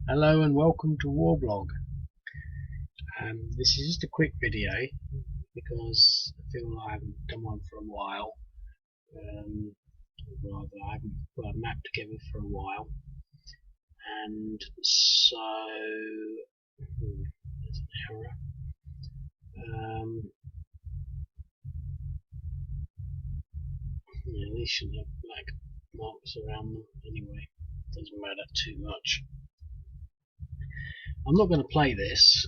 Hello and welcome to Warblog. This is just a quick video because I feel I haven't done one for a while. Rather, I haven't put a map together for a while, and so there's an error. Yeah, these shouldn't have black marks around them anyway. Doesn't matter too much. I'm not going to play this.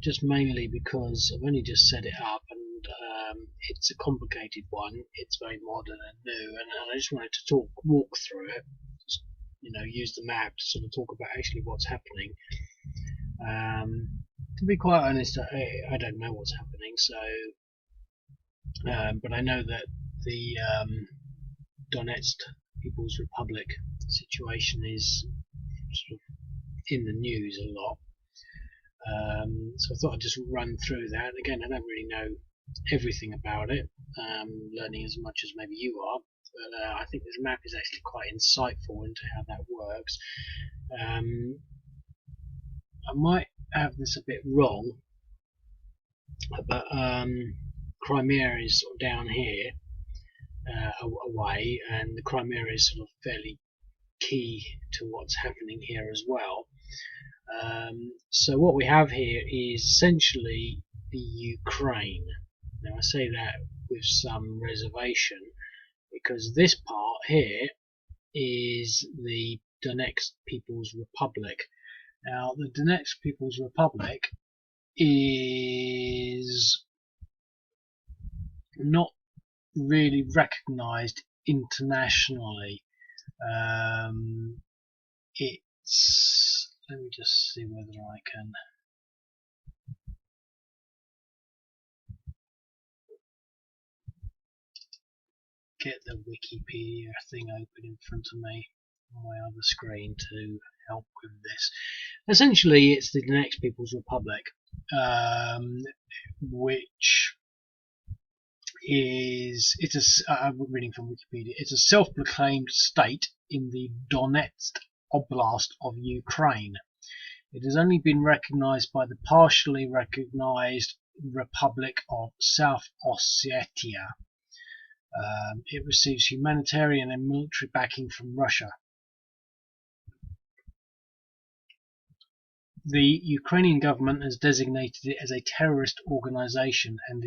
Just mainly because I've only just set it up and it's a complicated one. It's very modern and new, and I just wanted to walk through it. Just, use the map to sort of talk about actually what's happening. To be quite honest, I don't know what's happening. So, but I know that the Donetsk People's Republic situation is sort of in the news a lot. So I thought I'd just run through that. Again, I don't really know everything about it, learning as much as maybe you are, but I think this map is actually quite insightful into how that works. I might have this a bit wrong, but Crimea is sort of down here away, and the Crimea is sort of fairly key to what's happening here as well. So what we have here is essentially the Ukraine. Now I say that with some reservation because this part here is the Donetsk People's Republic. Now the Donetsk People's Republic is not really recognized internationally. Let me just see whether I can get the Wikipedia thing open in front of me on my other screen to help with this. Essentially, it's the Donetsk People's Republic, which is I'm reading from Wikipedia. It's a self-proclaimed state in the Donetsk Oblast of Ukraine. It has only been recognized by the partially recognized Republic of South Ossetia. It receives humanitarian and military backing from Russia. The Ukrainian government has designated it as a terrorist organization and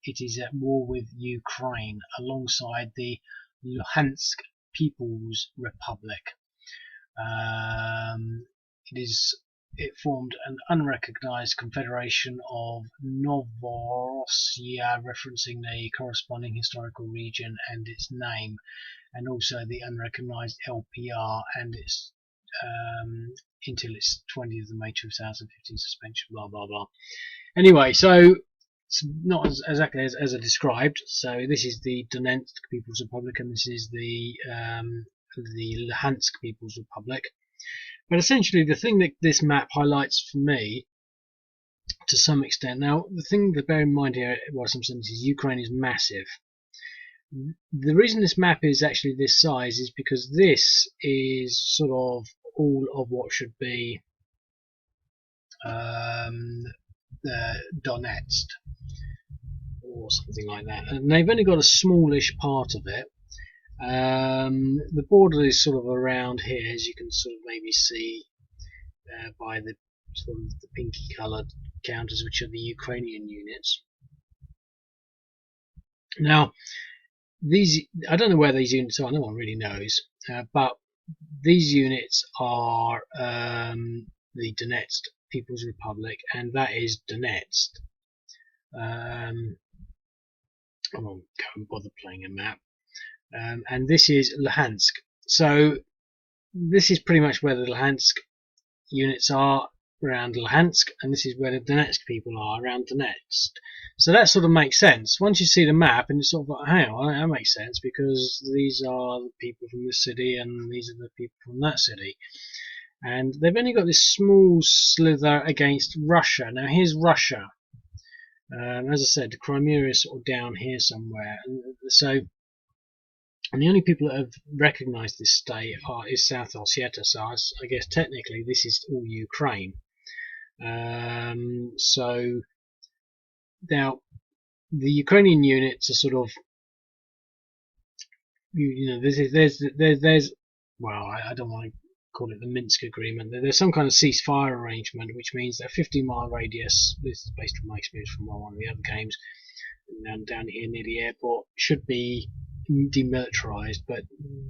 it is at war with Ukraine alongside the Luhansk People's Republic. It formed an unrecognized confederation of Novorossiya, referencing the corresponding historical region and its name, and also the unrecognized LPR and its until its 20th of May 2015 suspension, blah blah blah. Anyway, so it's not exactly as I described. So this is the Donetsk People's Republic, and this is the Luhansk People's Republic. But essentially, the thing that this map highlights for me, to some extent, now the thing to bear in mind here, whilst I'm saying this, is Ukraine is massive. The reason this map is actually this size is because this is sort of all of what should be Donetsk or something like that, and they've only got a smallish part of it. The border is sort of around here, as you can sort of maybe see by the sort of the pinky coloured counters, which are the Ukrainian units. Now, I don't know where these units are. No one really knows, but these units are the Donetsk People's Republic, and that is Donetsk. I won't go and bother playing a map. And this is Luhansk. So this is pretty much where the Luhansk units are, around Luhansk, and this is where the Donetsk people are, around Donetsk. So that sort of makes sense. Once you see the map, and it's sort of like, hang on, that makes sense, because these are the people from this city, and these are the people from that city. And they've only got this small slither against Russia. Now here's Russia. As I said, the Crimea is sort of down here somewhere. And so And the only people that have recognised this state is South Ossetia. So I guess technically this is all Ukraine. So now the Ukrainian units are sort of, there's well, I don't want to call it the Minsk agreement. There's some kind of ceasefire arrangement, which means that a 50-mile radius, this is based on my experience from one of the other games, down here near the airport, should be demilitarized, but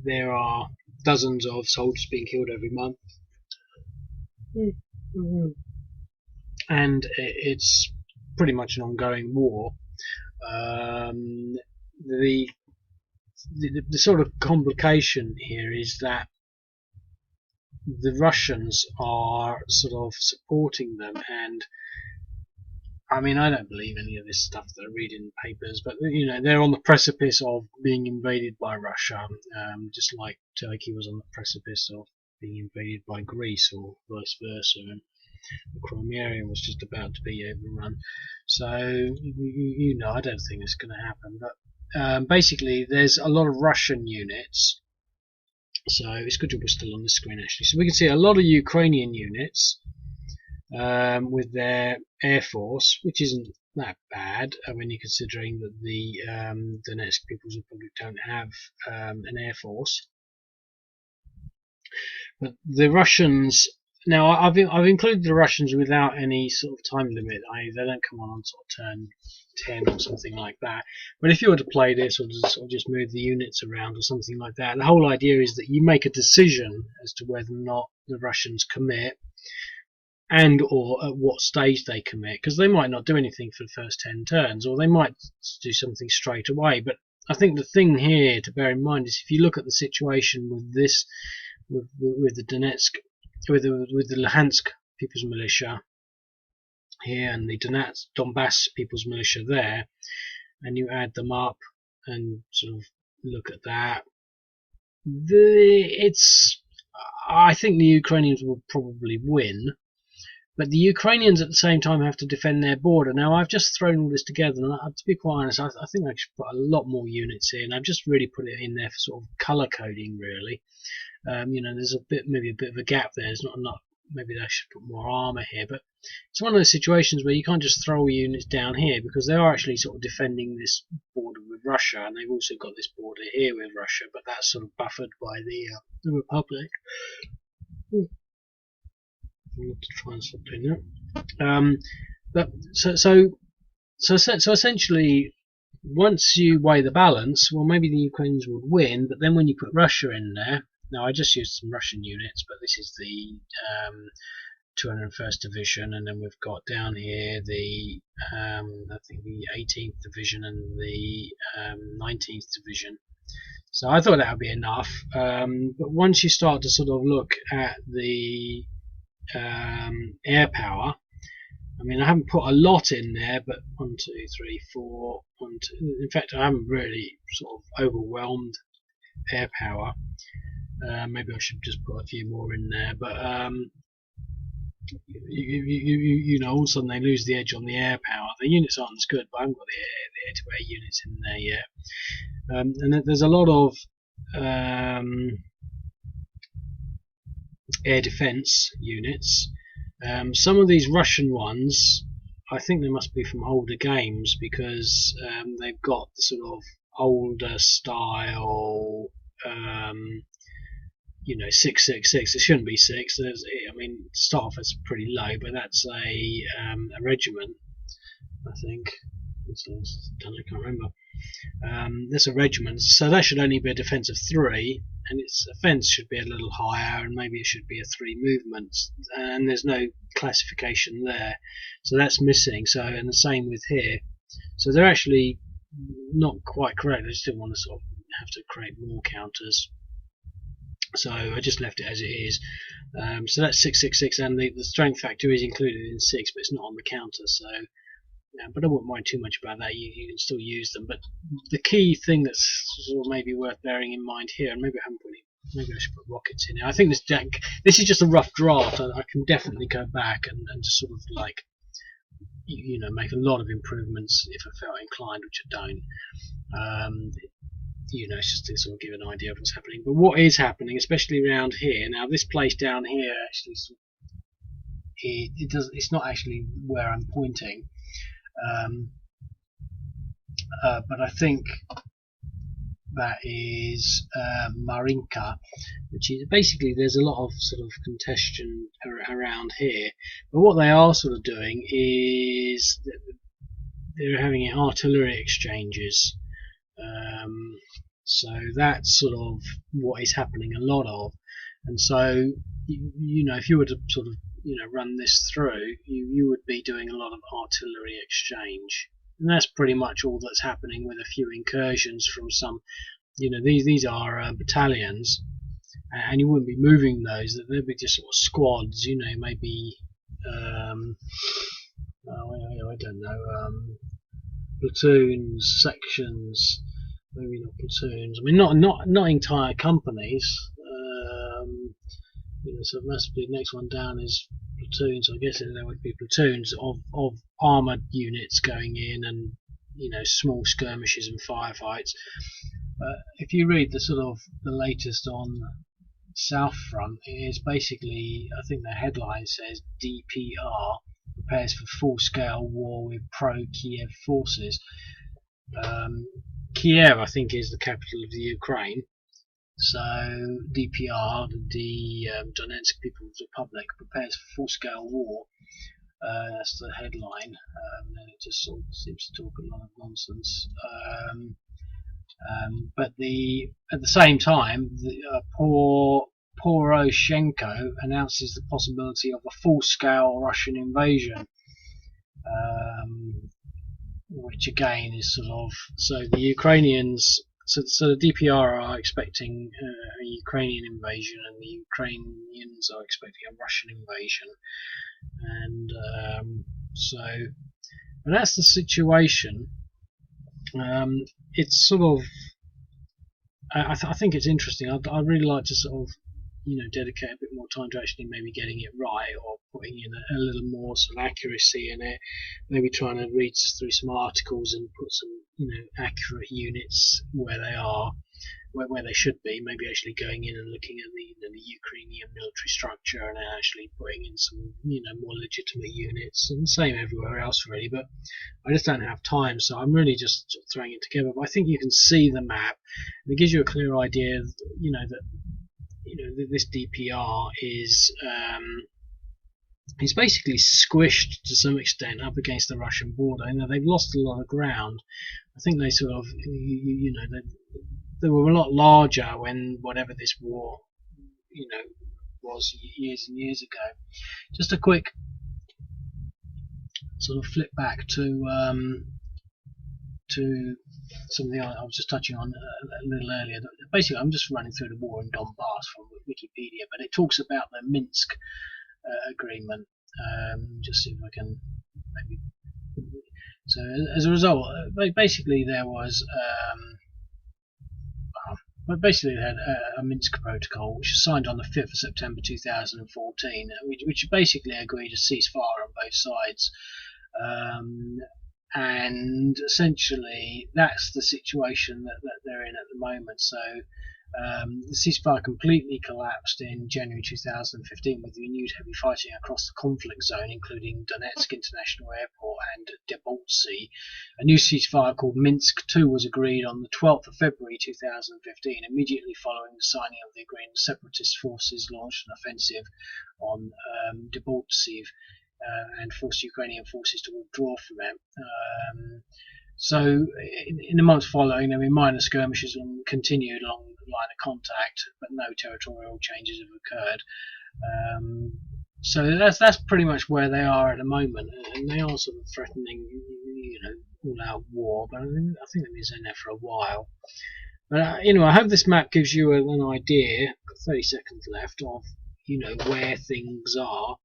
there are dozens of soldiers being killed every month, and it's pretty much an ongoing war. The sort of complication here is that the Russians are sort of supporting them, and I mean, I don't believe any of this stuff that I read in papers, but they're on the precipice of being invaded by Russia, just like Turkey was on the precipice of being invaded by Greece, or vice versa, and the Crimean was just about to be overrun. So I don't think it's going to happen. But basically, there's a lot of Russian units. So it's good we're still on the screen actually. So we can see a lot of Ukrainian units with their air force, which isn't that bad when you're considering that the Donetsk People's Republic don't have an air force. But the Russians, now I've included the Russians without any sort of time limit. They don't come on sort of turn 10 or something like that. But if you were to play this, or just move the units around or something like that, the whole idea is that you make a decision as to whether or not the Russians commit, and or at what stage they commit, because they might not do anything for the first 10 turns, or they might do something straight away. But I think the thing here to bear in mind is, if you look at the situation with this, with the Donetsk, with the Luhansk People's Militia here, and the Donbass People's Militia there, and you add them up and sort of look at that, I think the Ukrainians will probably win. But the Ukrainians at the same time have to defend their border. Now, I've just thrown all this together, and to be quite honest, I think I should put a lot more units in. I've just really put it in there for sort of colour coding, really. There's maybe a bit of a gap there. There's not enough. Maybe I should put more armour here. But it's one of those situations where you can't just throw units down here, because they are actually sort of defending this border with Russia, and they've also got this border here with Russia, but that's sort of buffered by the Republic. I need to try and stop doing that. But so essentially, once you weigh the balance, well, maybe the Ukrainians would win. But then when you put Russia in there, now I just used some Russian units, but this is the 201st Division, and then we've got down here the I think the 18th Division and the 19th Division. So I thought that would be enough. But once you start to sort of look at the air power, I mean, I haven't put a lot in there, but 1, 2, 3, 4, 1, 2. In fact, I haven't really sort of overwhelmed air power. Maybe I should just put a few more in there, but all of a sudden they lose the edge on the air power. The units aren't as good, but I haven't got the air-to-air units in there yet. And there's a lot of air defense units. Some of these Russian ones, I think they must be from older games, because they've got the sort of older style 666. It shouldn't be 6. I mean, to start off it's pretty low, but that's a regiment, I think. I can't remember. There's a regiment, so that should only be a defense of 3, and its offense should be a little higher, and maybe it should be a 3 movement, and there's no classification there, so that's missing. So, and the same with here. So they're actually not quite correct. I just didn't want to sort of have to create more counters, so I just left it as it is. So that's 666, and the strength factor is included in 6, but it's not on the counter. So. But I wouldn't mind too much about that. You can still use them. But the key thing that's sort of maybe worth bearing in mind here, and maybe I haven't put it, maybe I should put rockets in here. I think this is just a rough draft. I can definitely go back and just sort of like make a lot of improvements if I felt inclined, which I don't. it's just to sort of give an idea of what's happening. But what is happening, especially around here now, this place down here actually it's not actually where I'm pointing, um, but I think that is Marinka, which is basically, there's a lot of sort of congestion around here. But what they are sort of doing is they're having artillery exchanges. So that's sort of what is happening a lot of. And so, if you were to sort of run this through, you would be doing a lot of artillery exchange. And that's pretty much all that's happening, with a few incursions from some, these are battalions, and you wouldn't be moving those. They'd be just sort of squads, maybe I don't know, platoons, sections, maybe not platoons. I mean, not entire companies. So it must be, the next one down is platoons. I guess there would be platoons of armoured units going in, and small skirmishes and firefights. But if you read the latest on South Front, it is basically, I think the headline says DPR prepares for full-scale war with pro-Kiev forces. Kiev, I think, is the capital of the Ukraine. So DPR, the Donetsk People's Republic, prepares for full-scale war. That's the headline. And it just sort of seems to talk a lot of nonsense. But at the same time, Poroshenko announces the possibility of a full-scale Russian invasion, which again is sort of, so the Ukrainians. So the DPR are expecting a Ukrainian invasion, and the Ukrainians are expecting a Russian invasion, and and that's the situation. It's sort of, I think it's interesting. I'd really like to sort of dedicate a bit more time to actually maybe getting it right, or putting in a little more sort of accuracy in it. Maybe trying to read through some articles and put some accurate units where they are, where they should be. Maybe actually going in and looking at the Ukrainian military structure, and actually putting in some more legitimate units, and the same everywhere else really. But I just don't have time, so I'm really just throwing it together. But I think you can see the map, and it gives you a clear idea, that this DPR is basically squished to some extent up against the Russian border. They've lost a lot of ground. I think they sort of, they were a lot larger when whatever this war, was years and years ago. Just a quick sort of flip back to something I was just touching on a little earlier. Basically, I'm just running through the war in Donbass from Wikipedia, but it talks about the Minsk agreement. Just see if I can maybe. So as a result, basically there was, basically they had a Minsk protocol which was signed on the 5th of September 2014, which basically agreed a ceasefire on both sides. And essentially that's the situation that they're in at the moment. So the ceasefire completely collapsed in January 2015 with renewed heavy fighting across the conflict zone, including Donetsk International Airport and Debaltseve. A new ceasefire called Minsk II was agreed on the 12th of February 2015. Immediately following the signing of the agreement, separatist forces launched an offensive on Debaltseve and forced Ukrainian forces to withdraw from it. So in the months following, minor skirmishes continued along the line of contact, but no territorial changes have occurred. So that's pretty much where they are at the moment, and they are sort of threatening, all-out war. But I think they've been saying that for a while. But I hope this map gives you an idea. Got 30 seconds left of where things are.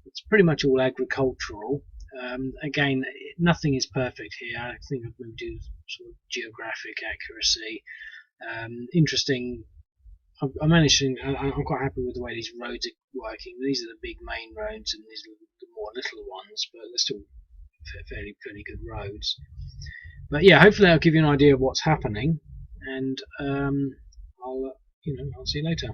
It's pretty much all agricultural. Again, nothing is perfect here. I think I'm going to do sort of geographic accuracy. Interesting. I'm quite happy with the way these roads are working. These are the big main roads, and these are the more little ones, but they're still fairly good roads. But yeah, hopefully that'll give you an idea of what's happening. and I'll see you later.